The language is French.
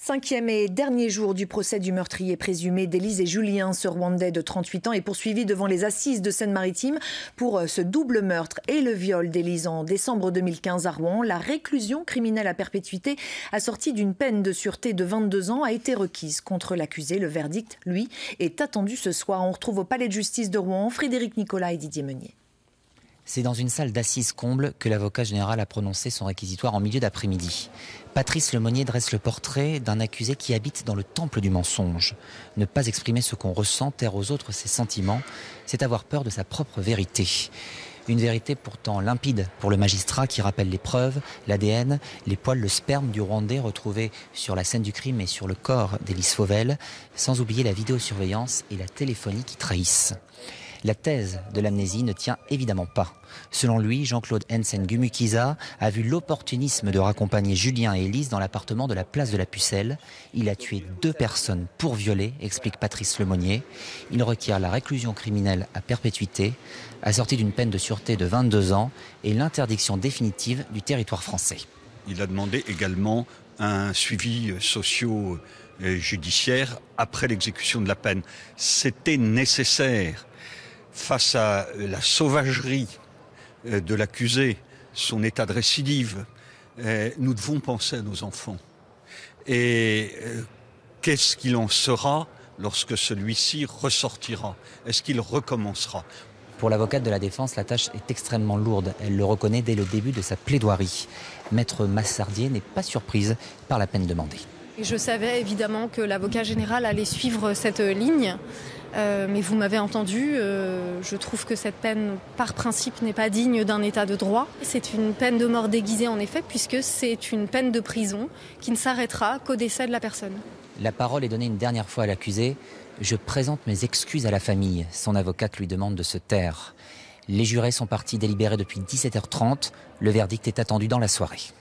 5e et dernier jour du procès du meurtrier présumé d'Élise et Julien. Ce Rwandais de 38 ans est poursuivi devant les assises de Seine-Maritime pour ce double meurtre et le viol d'Élise en décembre 2015 à Rouen. La réclusion criminelle à perpétuité assortie d'une peine de sûreté de 22 ans a été requise contre l'accusé. Le verdict, lui, est attendu ce soir. On retrouve au palais de justice de Rouen Frédéric Nicolas et Didier Meunier. C'est dans une salle d'assises comble que l'avocat général a prononcé son réquisitoire en milieu d'après-midi. Patrice Lemonnier dresse le portrait d'un accusé qui habite dans le temple du mensonge. Ne pas exprimer ce qu'on ressent, taire aux autres ses sentiments, c'est avoir peur de sa propre vérité. Une vérité pourtant limpide pour le magistrat qui rappelle les preuves, l'ADN, les poils, le sperme du Rwandais retrouvé sur la scène du crime et sur le corps d'Élise Fauvel, sans oublier la vidéosurveillance et la téléphonie qui trahissent. La thèse de l'amnésie ne tient évidemment pas. Selon lui, Jean-Claude Hansen-Gumukiza a vu l'opportunisme de raccompagner Julien et Élise dans l'appartement de la place de la Pucelle. Il a tué 2 personnes pour violer, explique Patrice Lemonnier. Il requiert la réclusion criminelle à perpétuité, assortie d'une peine de sûreté de 22 ans et l'interdiction définitive du territoire français. Il a demandé également un suivi socio-judiciaire après l'exécution de la peine. C'était nécessaire. Face à la sauvagerie de l'accusé, son état de récidive, nous devons penser à nos enfants. Et qu'est-ce qu'il en sera lorsque celui-ci ressortira? Est-ce qu'il recommencera? Pour l'avocate de la défense, la tâche est extrêmement lourde. Elle le reconnaît dès le début de sa plaidoirie. Maître Massardier n'est pas surprise par la peine demandée. Je savais évidemment que l'avocat général allait suivre cette ligne. Mais vous m'avez entendu, je trouve que cette peine, par principe, n'est pas digne d'un état de droit. C'est une peine de mort déguisée, en effet, puisque c'est une peine de prison qui ne s'arrêtera qu'au décès de la personne. La parole est donnée une dernière fois à l'accusé. Je présente mes excuses à la famille. Son avocate lui demande de se taire. Les jurés sont partis délibérer depuis 17h30. Le verdict est attendu dans la soirée.